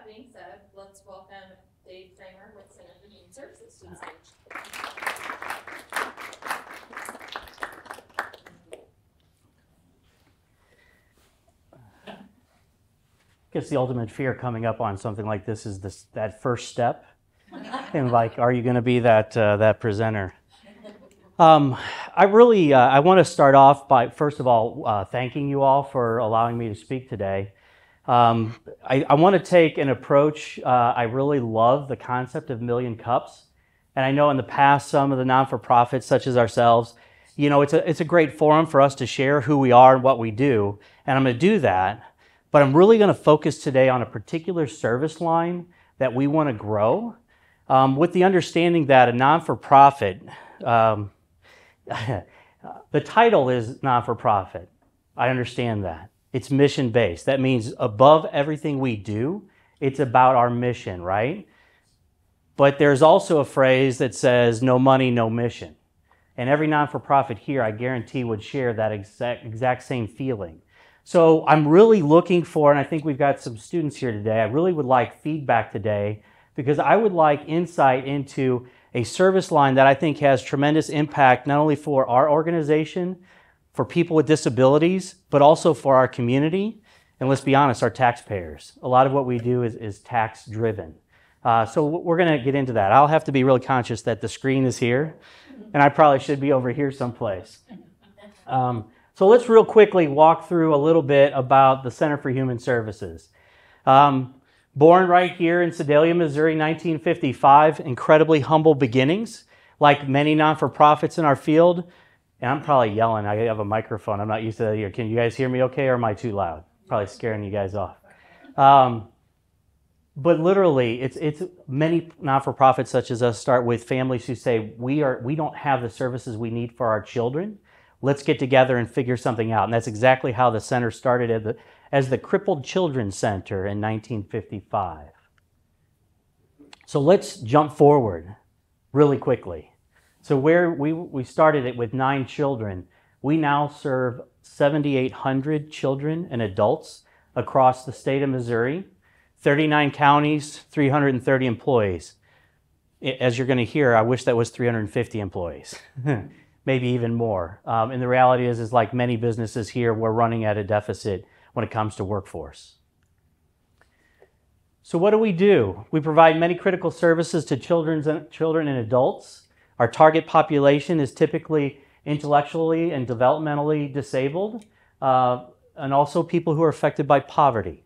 that being said, let's welcome Dave Kramer with Center for Human Services to the stage. I guess the ultimate fear coming up on something like this is that first step, and like, are you going to be that presenter? I want to start off by first of all thanking you all for allowing me to speak today. I want to take an approach. I really love the concept of million cups, and I know in the past some of the non-for-profits such as ourselves, you know, it's a great forum for us to share who we are and what we do, and I'm going to do that. But I'm really going to focus today on a particular service line that we want to grow, with the understanding that a non-for-profit, the title is non-for-profit. I understand that. It's mission-based. That means above everything we do, it's about our mission, right? But there's also a phrase that says, no money, no mission. And every non-for-profit here, I guarantee, would share that exact same feeling. So I'm really looking for, and I think we've got some students here today, I really would like feedback today because I would like insight into a service line that I think has tremendous impact not only for our organization, for people with disabilities, but also for our community, and let's be honest, our taxpayers. A lot of what we do is tax-driven. So we're going to get into that. I'll have to be really conscious that the screen is here, and I probably should be over here someplace. So let's real quickly walk through a little bit about the Center for Human Services. Born right here in Sedalia, Missouri, 1955, incredibly humble beginnings, like many non-for-profits in our field. And I'm probably yelling. I have a microphone. I'm not used to that here. Can you guys hear me okay, or am I too loud? Probably scaring you guys off. But literally, it's many non-for-profits such as us start with families who say, we don't have the services we need for our children. Let's get together and figure something out. And that's exactly how the center started as the Crippled Children's Center in 1955. So let's jump forward really quickly. So where we started it with 9 children, we now serve 7,800 children and adults across the state of Missouri, 39 counties, 330 employees. As you're going to hear, I wish that was 350 employees. Maybe even more. And the reality is like many businesses here, we're running at a deficit when it comes to workforce. So what do? We provide many critical services to children and adults. Our target population is typically intellectually and developmentally disabled, and also people who are affected by poverty.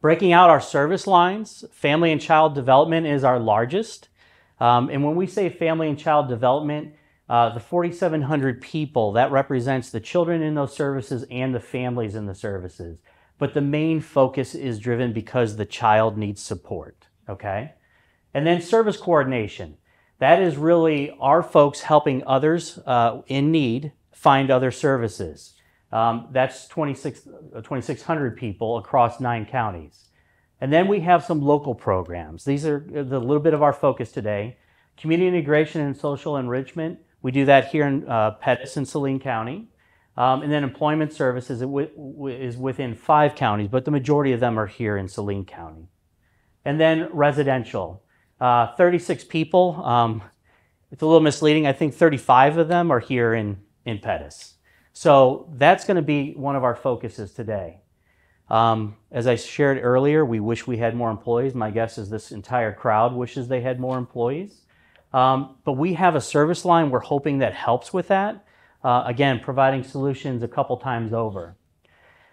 Breaking out our service lines, family and child development is our largest. And when we say family and child development, the 4,700 people, that represents the children in those services and the families in the services. But the main focus is driven because the child needs support, okay? And then service coordination. That is really our folks helping others in need find other services. That's 2,600 people across 9 counties. And then we have some local programs. These are a little bit of our focus today. Community integration and social enrichment. We do that here in Pettis and Saline County. And then employment services is within 5 counties, but the majority of them are here in Saline County. And then residential, 36 people. It's a little misleading. I think 35 of them are here in Pettis. So that's going to be one of our focuses today. As I shared earlier, we wish we had more employees. My guess is this entire crowd wishes they had more employees. But we have a service line we're hoping that helps with that. Again, providing solutions a couple times over.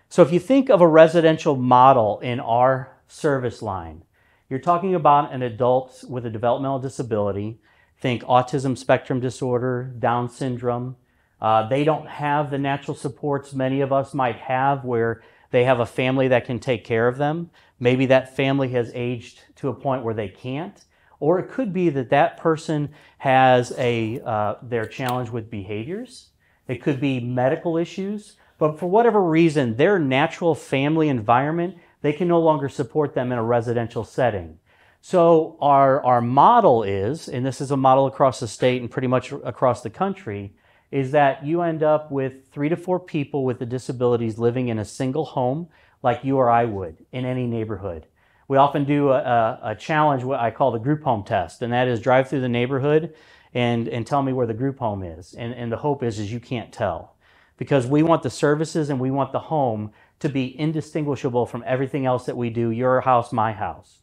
So if you think of a residential model in our service line, you're talking about an adult with a developmental disability. Think autism spectrum disorder, Down syndrome. They don't have the natural supports many of us might have where they have a family that can take care of them. Maybe that family has aged to a point where they can't. Or it could be that that person has their challenge with behaviors. It could be medical issues. But for whatever reason, their natural family environment, they can no longer support them in a residential setting. So our model is, and this is a model across the state and pretty much across the country, is that you end up with 3 to 4 people with the disabilities living in a single home like you or I would in any neighborhood. we often do a challenge, what I call the group home test, and that is drive through the neighborhood and tell me where the group home is. And the hope is you can't tell, because we want the services and we want the home to be indistinguishable from everything else that we do, your house, my house.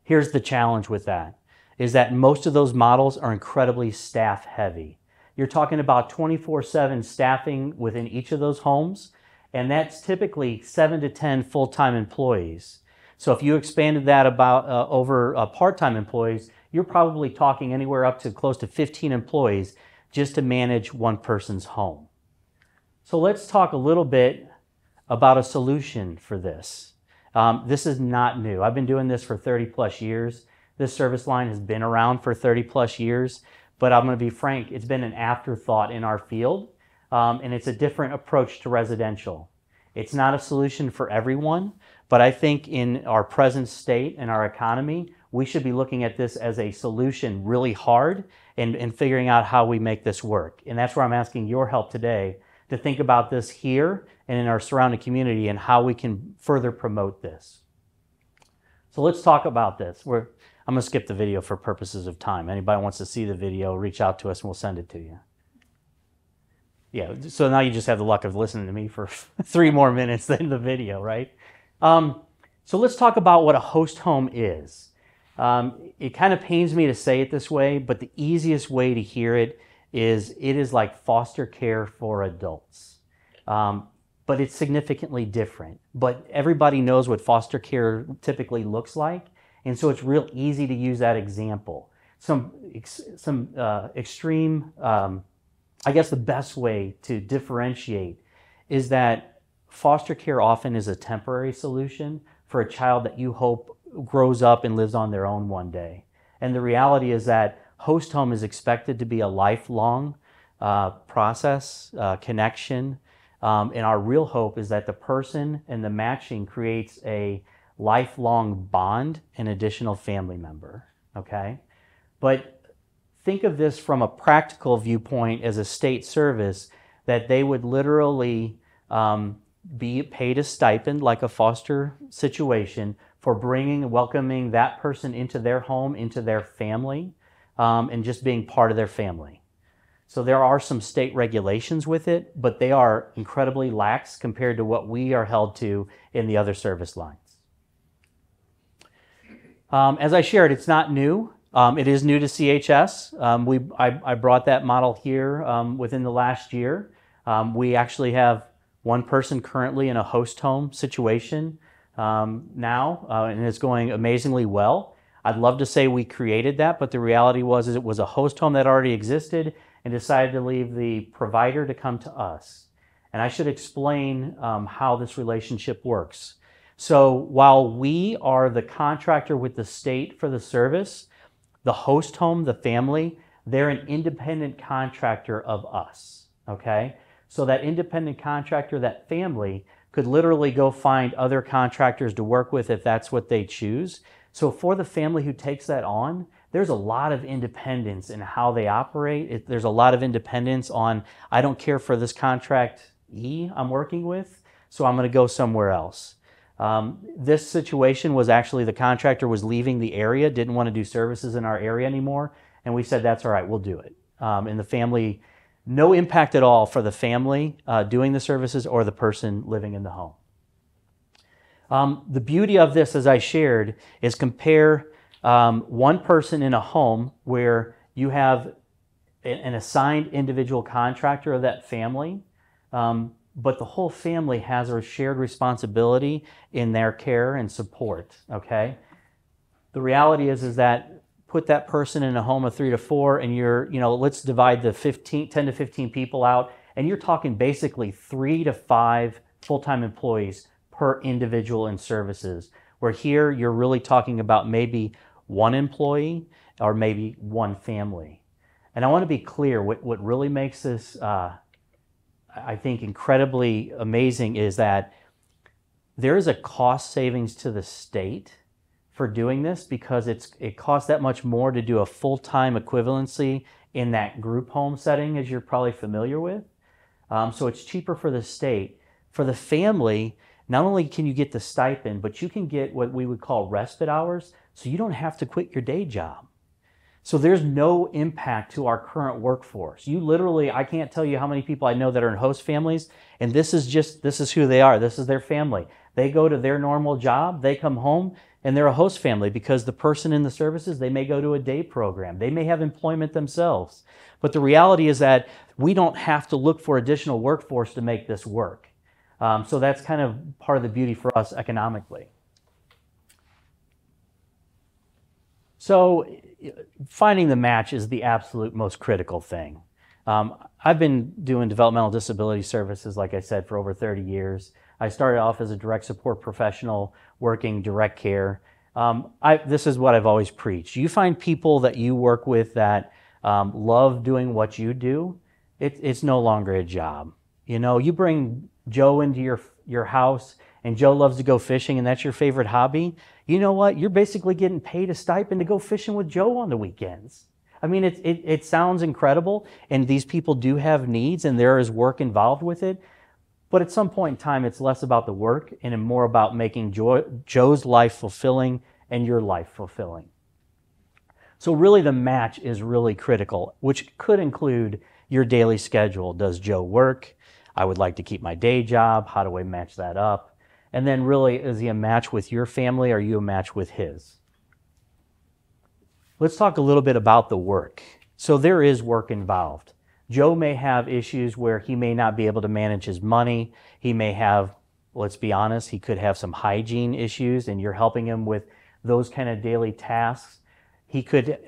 Here's the challenge with that, is that most of those models are incredibly staff heavy. You're talking about 24/7 staffing within each of those homes, and that's typically 7 to 10 full-time employees. So if you expanded that about over part-time employees, you're probably talking anywhere up to close to 15 employees just to manage one person's home. So let's talk a little bit about a solution for this. This is not new. I've been doing this for 30 plus years. This service line has been around for 30 plus years, but I'm going to be frank, it's been an afterthought in our field, and it's a different approach to residential. It's not a solution for everyone, but I think in our present state and our economy, we should be looking at this as a solution really hard and figuring out how we make this work. And that's where I'm asking your help today to think about this here and in our surrounding community and how we can further promote this. So let's talk about this. I'm going to skip the video for purposes of time. Anybody wants to see the video, reach out to us and we'll send it to you. Yeah, so now you just have the luck of listening to me for 3 more minutes than the video, right? So let's talk about what a host home is. It kind of pains me to say it this way, but the easiest way to hear it is like foster care for adults. But it's significantly different. But everybody knows what foster care typically looks like, and so it's real easy to use that example. Some extreme, I guess the best way to differentiate is that foster care often is a temporary solution for a child that you hope grows up and lives on their own one day. And the reality is that host home is expected to be a lifelong process, connection, and our real hope is that the person and the matching creates a lifelong bond and additional family member, okay? But think of this from a practical viewpoint as a state service, that they would literally be paid a stipend like a foster situation for bringing and welcoming that person into their home, into their family, and just being part of their family. So there are some state regulations with it, but they are incredibly lax compared to what we are held to in the other service lines. As I shared, it's not new. It is new to CHS. I brought that model here within the last year. We actually have one person currently in a host home situation now, and it's going amazingly well. I'd love to say we created that, but the reality was it was a host home that already existed and decided to leave the provider to come to us. And I should explain how this relationship works. So while we are the contractor with the state for the service, the host home, the family, they're an independent contractor of us, okay? So that independent contractor, that family, could literally go find other contractors to work with if that's what they choose. So for the family who takes that on, there's a lot of independence in how they operate. There's a lot of independence on, I don't care for this contractee I'm working with, so I'm going to go somewhere else. This situation was actually the contractor was leaving the area, didn't want to do services in our area anymore, and we said, that's all right, we'll do it. And the family, no impact at all for the family doing the services or the person living in the home. The beauty of this, as I shared, is compare one person in a home where you have an assigned individual contractor of that family, but the whole family has a shared responsibility in their care and support, okay? The reality is that put that person in a home of 3 to 4 and let's divide the 10 to 15 people out, and you're talking basically 3 to 5 full-time employees per individual in services, where here you're really talking about maybe 1 employee or maybe 1 family. And I want to be clear, what really makes this I think incredibly amazing is that there is a cost savings to the state for doing this, because it costs that much more to do a full-time equivalency in that group home setting, as you're probably familiar with. So it's cheaper for the state. For the family, not only can you get the stipend, but you can get what we would call respite hours, so you don't have to quit your day job. So there's no impact to our current workforce. You literally, I can't tell you how many people I know that are in host families, and this is who they are. This is their family. They go to their normal job, they come home, and they're a host family because the person in the services, they may go to a day program. They may have employment themselves. But the reality is that we don't have to look for additional workforce to make this work. So that's kind of part of the beauty for us economically. So finding the match is the absolute most critical thing. I've been doing developmental disability services, like I said, for over 30 years. I started off as a direct support professional working direct care. This is what I've always preached. You find people that you work with that love doing what you do, it's no longer a job. You know, you bring Joe into your house and Joe loves to go fishing and that's your favorite hobby. You know what? You're basically getting paid a stipend to go fishing with Joe on the weekends. I mean, it sounds incredible, and these people do have needs and there is work involved with it. But at some point in time, it's less about the work and more about making Joe's life fulfilling and your life fulfilling. So really the match is really critical, which could include your daily schedule. Does Joe work? I would like to keep my day job. How do I match that up? And then really, is he a match with your family or are you a match with his? Let's talk a little bit about the work. So there is work involved. Joe may have issues where he may not be able to manage his money. He may have, let's be honest, he could have some hygiene issues and you're helping him with those kind of daily tasks. He could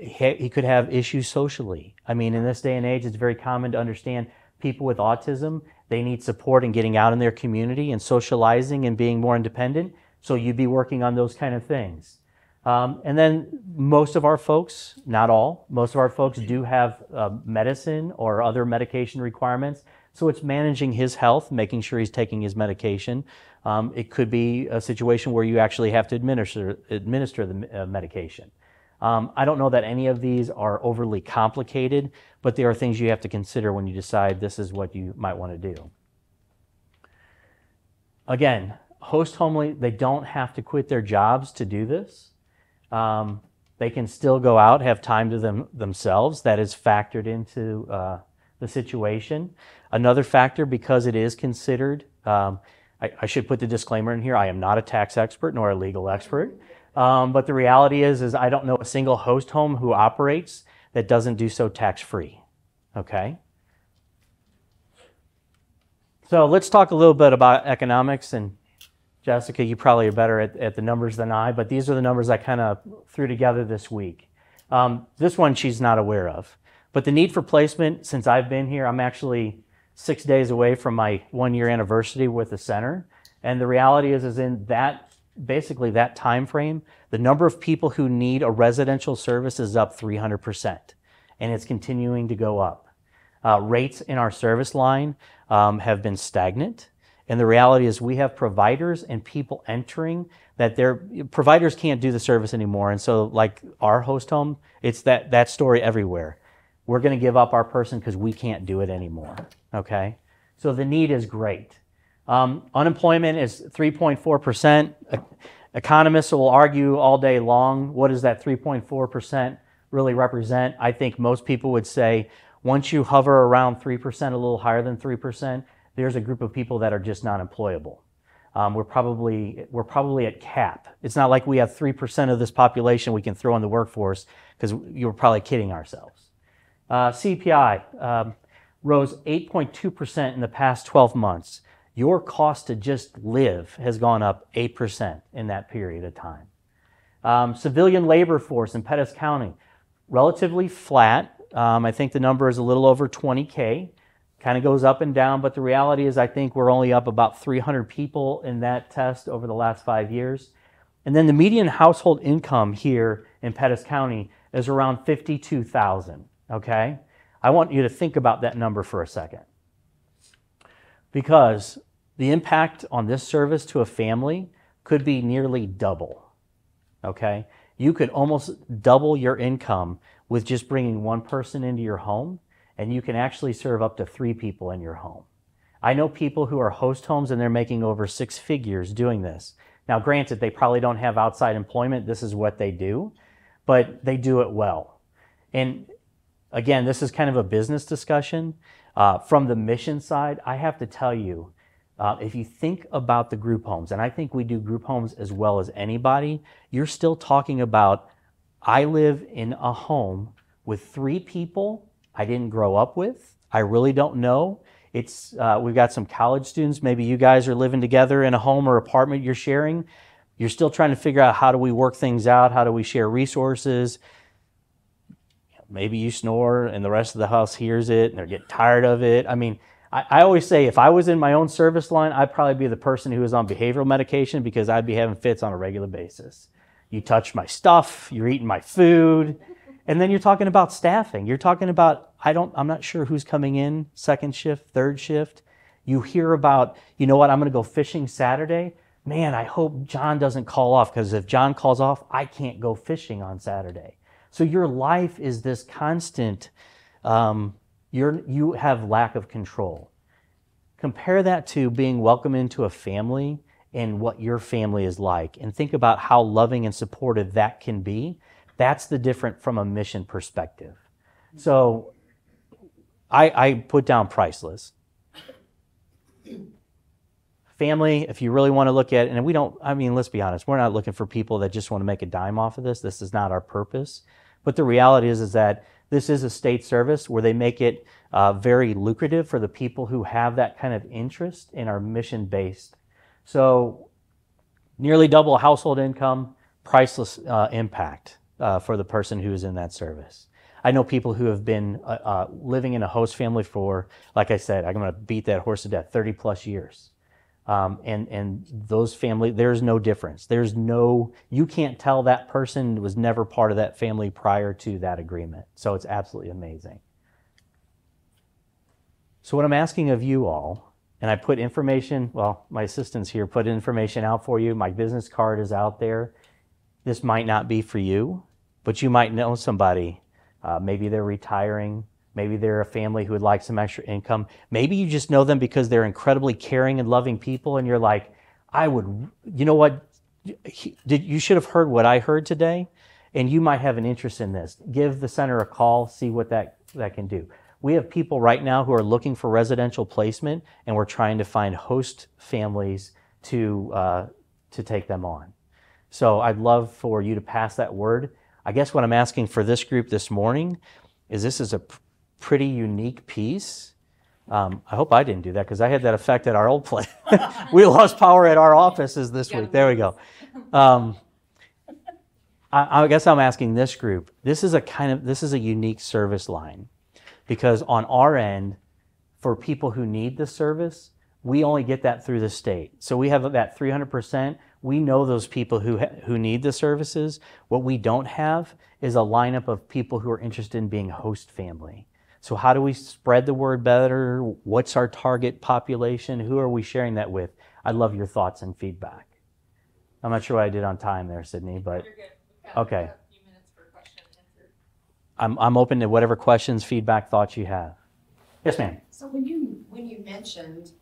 have issues socially. I mean, in this day and age, it's very common to understand people with autism, they need support in getting out in their community and socializing and being more independent. So you'd be working on those kind of things. And then most of our folks, not all, most of our folks do have medicine or other medication requirements. So it's managing his health, making sure he's taking his medication. It could be a situation where you actually have to administer the medication. I don't know that any of these are overly complicated, but there are things you have to consider when you decide this is what you might want to do. Again, host homely, they don't have to quit their jobs to do this. They can still go out, have time to themselves. That is factored into the situation. Another factor, because it is considered, I should put the disclaimer in here, I am not a tax expert nor a legal expert. But the reality is I don't know a single host home who operates that doesn't do so tax-free, okay? So let's talk a little bit about economics, and Jessica, you probably are better at the numbers than I, but these are the numbers I kind of threw together this week. This one she's not aware of, but the need for placement, since I've been here, I'm actually 6 days away from my 1-year anniversary with the center, and the reality is in that basically that time frame, the number of people who need a residential service is up 300%, and it's continuing to go up. Rates in our service line have been stagnant, and the reality is we have providers and people entering that providers can't do the service anymore, and so like our host home, it's that story everywhere. We're going to give up our person because we can't do it anymore, okay? So the need is great. Unemployment is 3.4%. Economists will argue all day long, what does that 3.4% really represent? I think most people would say once you hover around 3%, a little higher than 3%, there's a group of people that are just not employable. We're probably at cap. It's not like we have 3% of this population we can throw in the workforce, because you're probably kidding ourselves. CPI rose 8.2% in the past 12 months. Your cost to just live has gone up 8% in that period of time. Civilian labor force in Pettis County, relatively flat. I think the number is a little over 20K. Kind of goes up and down, but the reality is I think we're only up about 300 people in that test over the last 5 years. And then the median household income here in Pettis County is around $52,000, okay? I want you to think about that number for a second, because the impact on this service to a family could be nearly double, okay? You could almost double your income with just bringing one person into your home, and you can actually serve up to 3 people in your home. I know people who are host homes and they're making over 6 figures doing this. Now, granted, they probably don't have outside employment. This is what they do, but they do it well. And again, this is kind of a business discussion. From the mission side, I have to tell you, if you think about the group homes, and I think we do group homes as well as anybody, you're still talking about, I live in a home with 3 people I didn't grow up with. I really don't know. We've got some college students. Maybe you guys are living together in a home or apartment you're sharing. You're still trying to figure out, how do we work things out? How do we share resources? Maybe you snore and the rest of the house hears it and they're getting tired of it. I mean, I always say, if I was in my own service line, I'd probably be the person who is on behavioral medication, because I'd be having fits on a regular basis. You touch my stuff, you're eating my food, and then you're talking about staffing. You're talking about, I'm not sure who's coming in, second shift, third shift. You hear about, you know what, I'm going to go fishing Saturday. Man, I hope John doesn't call off, because if John calls off, I can't go fishing on Saturday. So your life is this constant, you have lack of control. Compare that to being welcomed into a family and what your family is like, and think about how loving and supportive that can be. That's the different from a mission perspective. So I put down priceless. Family, if you really want to look at it, and let's be honest, we're not looking for people that just want to make a dime off of this. This is not our purpose. But the reality is that this is a state service where they make it very lucrative for the people who have that kind of interest and are mission-based. So nearly double household income, priceless impact for the person who is in that service. I know people who have been living in a host family for, like I said, I'm going to beat that horse to death, 30 plus years. And those family, there's no difference. You can't tell that person was never part of that family prior to that agreement. So it's absolutely amazing. So what I'm asking of you all, and I put information, my assistants here put information out for you. My business card is out there. This might not be for you, but you might know somebody. Maybe they're retiring. Maybe they're a family who would like some extra income. Maybe you just know them because they're incredibly caring and loving people, and you're like, you know what? You should have heard what I heard today, and you might have an interest in this. Give the center a call, see what that can do. We have people right now who are looking for residential placement, and we're trying to find host families to take them on. So I'd love for you to pass that word. I guess what I'm asking for this group this morning is, this is a pretty unique piece. I hope I didn't do that, because I had that effect at our old place. We lost power at our offices this week. There we go. I guess I'm asking this group. This is a unique service line, because on our end, for people who need the service, we only get that through the state. So we have that 300%. We know those people who need the services. What we don't have is a lineup of people who are interested in being host family. So how do we spread the word better? What's our target population? Who are we sharing that with? I'd love your thoughts and feedback. I'm not sure what I did on time there, Sydney, but You're good. We've got okay. a few minutes for question and answer. I'm open to whatever questions, feedback, thoughts you have. Yes, ma'am. So when you mentioned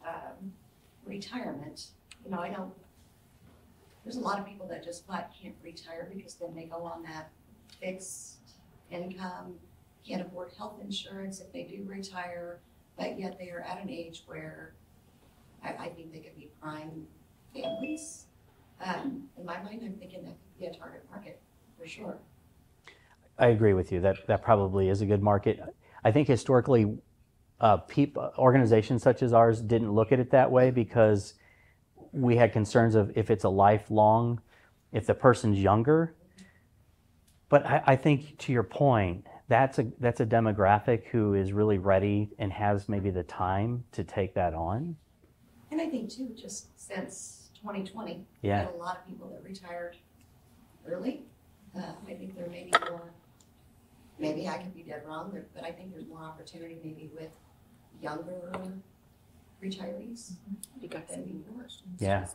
retirement, I know there's a lot of people that just flat can't retire because then they go on that fixed income, can't afford health insurance if they do retire, but yet they are at an age where I think they could be prime families. In my mind, I'm thinking that could be a target market for sure. I agree with you. That probably is a good market. I think historically, organizations such as ours didn't look at it that way, because we had concerns of if it's a lifelong, if the person's younger. But I think, to your point, that's a demographic who is really ready and has maybe the time to take that on. And I think too, just since 2020, we Yeah. had a lot of people that retired early. I think there may be more, maybe I could be dead wrong, but I think there's more opportunity maybe with younger retirees. You got than before. Yeah.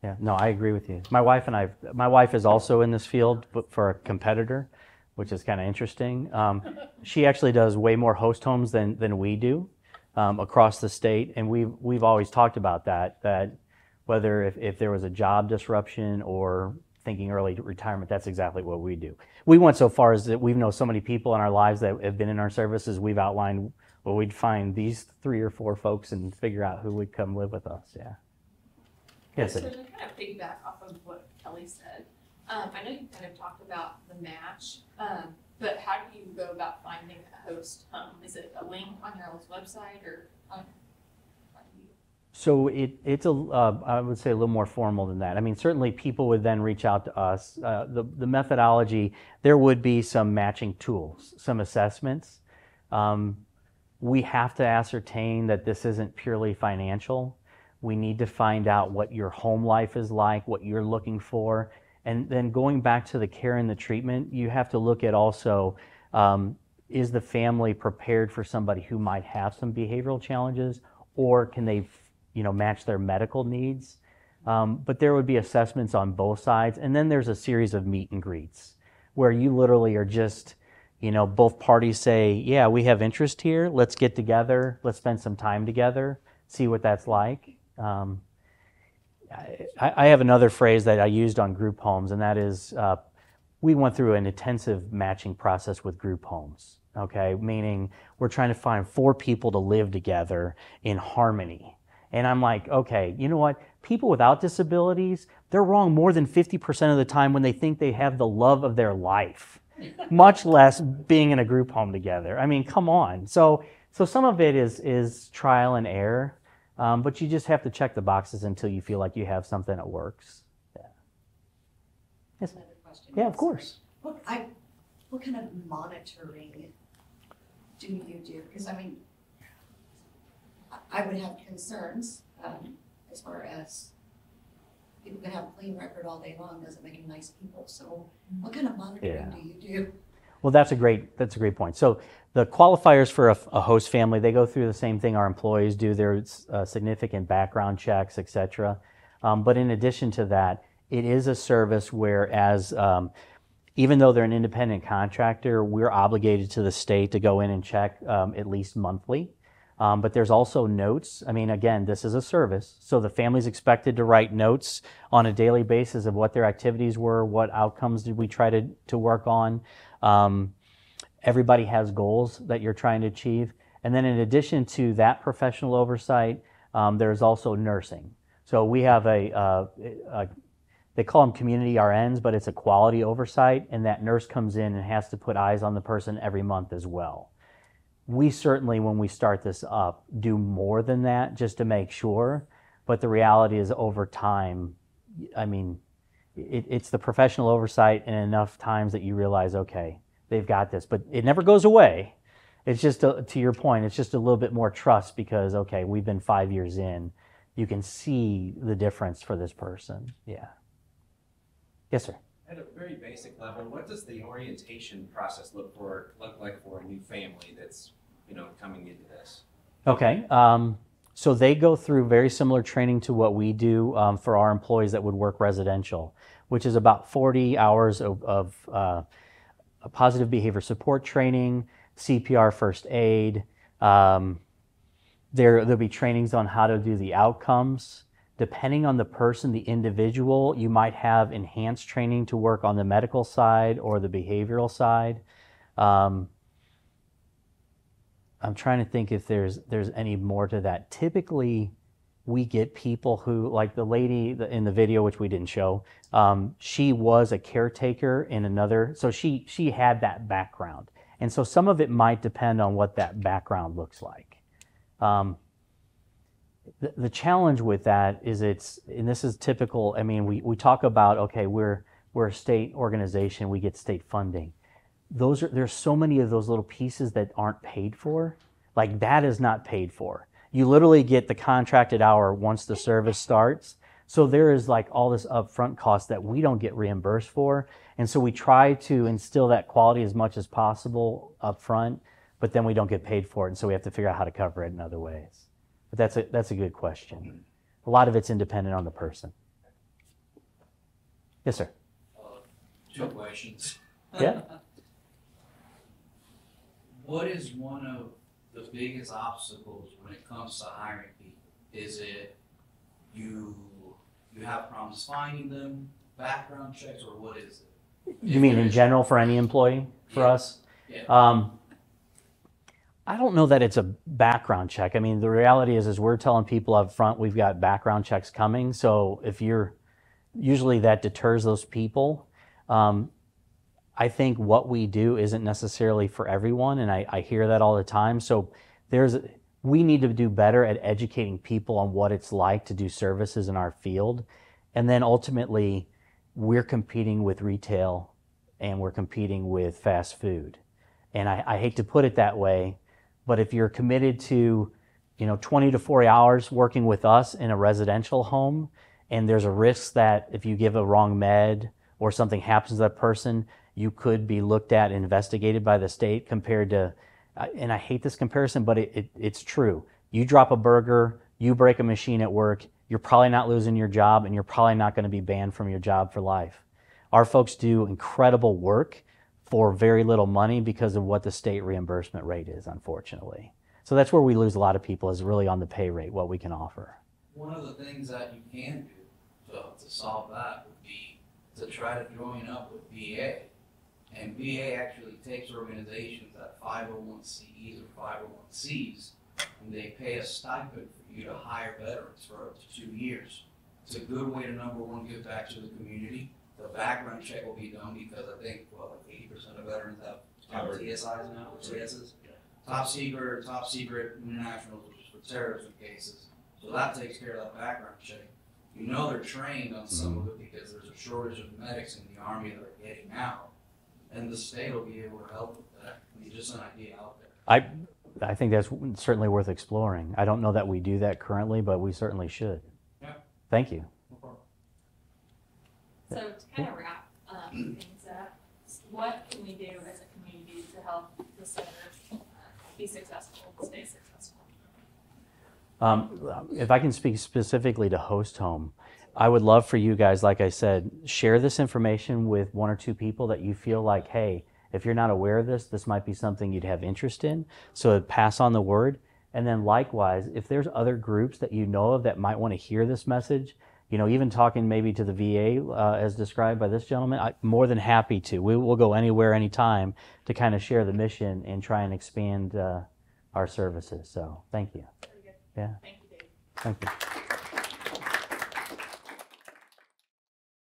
Yeah. No, I agree with you. My wife is also in this field, but for a competitor, which is kind of interesting. She actually does way more host homes than we do. across the state, and we've always talked about that whether if there was a job disruption or thinking early retirement, that's exactly what we do. We went so far as that we know so many people in our lives that have been in our services. We've outlined, well, we'd find these 3 or 4 folks and figure out who would come live with us. Yeah. Yes. So to kind of piggyback off of what Kelly said, I know you kind of talked about the match, but how do you go about finding a host home? Is it a link on your all's website, or how do you? So it's I would say a little more formal than that. I mean, certainly people would then reach out to us. The methodology, there would be some matching tools, some assessments. We have to ascertain that this isn't purely financial. We need to find out what your home life is like, what you're looking for. And then going back to the care and the treatment, you have to look at also, is the family prepared for somebody who might have some behavioral challenges, or can they match their medical needs? But there would be assessments on both sides. And then there's a series of meet and greets where you literally are just, both parties say, yeah, we have interest here. Let's get together. Let's spend some time together, see what that's like. I have another phrase that I used on group homes, and that is we went through an intensive matching process with group homes, okay? Meaning we're trying to find 4 people to live together in harmony. And I'm like, okay, you know what? People without disabilities, they're wrong more than 50% of the time when they think they have the love of their life, much less being in a group home together. I mean, come on. So some of it is trial and error. But you just have to check the boxes until you feel like you have something that works. Yeah. Yes. Another question. Yeah, of course. What kind of monitoring do you do? Because I would have concerns as far as people can have a clean record all day long doesn't make them nice people. So what kind of monitoring do you do? Well, that's a great point. So the qualifiers for a host family, they go through the same thing our employees do. There's significant background checks, et cetera. But in addition to that, it is a service where even though they're an independent contractor, we're obligated to the state to go in and check at least monthly. But there's also notes. I mean, again, this is a service. So the family's expected to write notes on a daily basis of what their activities were, what outcomes did we try to work on. Everybody has goals that you're trying to achieve. And then in addition to that professional oversight, there's also nursing. So we have they call them community RNs, but it's a quality oversight, and that nurse comes in and has to put eyes on the person every month as well. We certainly, when we start this up, do more than that just to make sure. But the reality is over time, I mean, it's the professional oversight and enough times that you realize, okay, they've got this. But it never goes away. It's just, to your point, it's just a little bit more trust because, okay, we've been 5 years in. You can see the difference for this person. Yeah. Yes, sir. At a very basic level, what does the orientation process look like for a new family that's coming into this? Okay. So they go through very similar training to what we do for our employees that would work residential, which is about 40 hours of positive behavior support training, CPR first aid. There'll be trainings on how to do the outcomes. Depending on the person, the individual, you might have enhanced training to work on the medical side or the behavioral side. I'm trying to think if there's any more to that. Typically, we get people who, like the lady in the video, which we didn't show, she was a caretaker in another, so she had that background. And so some of it might depend on what that background looks like. The challenge with that is and this is typical, I mean, we talk about, okay, we're a state organization, we get state funding. There's so many of those little pieces that aren't paid for. Like that is not paid for. You literally get the contracted hour once the service starts. So there is like all this upfront cost that we don't get reimbursed for. And so we try to instill that quality as much as possible upfront, but then we don't get paid for it. And so we have to figure out how to cover it in other ways. But that's a good question. A lot of it's independent on the person. Yes, sir. 2 questions. Yeah. What is one of the biggest obstacles when it comes to hiring people? Is it you have problems finding them, background checks, or what is it? You mean in general for any employee, for Yeah. us? Yeah. I don't know that it's a background check. I mean, the reality is we're telling people up front we've got background checks coming. So if you're, usually that deters those people. I think what we do isn't necessarily for everyone, and I hear that all the time. So we need to do better at educating people on what it's like to do services in our field. And then ultimately, we're competing with retail and we're competing with fast food. And I hate to put it that way, but if you're committed to, 20 to 40 hours working with us in a residential home, and there's a risk that if you give a wrong med or something happens to that person, you could be looked at and investigated by the state compared to, and I hate this comparison, but it's true. You drop a burger, you break a machine at work, you're probably not losing your job, and you're probably not going to be banned from your job for life. Our folks do incredible work for very little money because of what the state reimbursement rate is, unfortunately. So that's where we lose a lot of people, is really on the pay rate, what we can offer. One of the things that you can do to solve that would be to try to join up with VA. And VA actually takes organizations at 501Cs or 501Cs, and they pay a stipend for you to hire veterans for up to 2 years. It's a good way to, number one, give back to the community. The background check will be done because I think, like 80% of veterans have TSIs now, or TSs. Top secret internationals, which is for terrorism cases. So that takes care of that background check. They're trained on some of it because there's a shortage of medics in the Army that are getting out. And the state will be able to help with that. I mean, just an idea out there. I think that's certainly worth exploring. I don't know that we do that currently, but we certainly should. Yeah. Thank you. No problem. So to kind of wrap things up, what can we do as a community to help the center be successful, stay successful? If I can speak specifically to Host Home, I would love for you guys, like I said, share this information with 1 or 2 people that you feel like, hey, if you're not aware of this, this might be something you'd have interest in. So pass on the word. And then likewise, if there's other groups that you know of that might want to hear this message, even talking maybe to the VA as described by this gentleman, I'm more than happy to. We'll go anywhere, anytime to kind of share the mission and try and expand our services. So thank you. Very good. Yeah. Thank you, Dave. Thank you.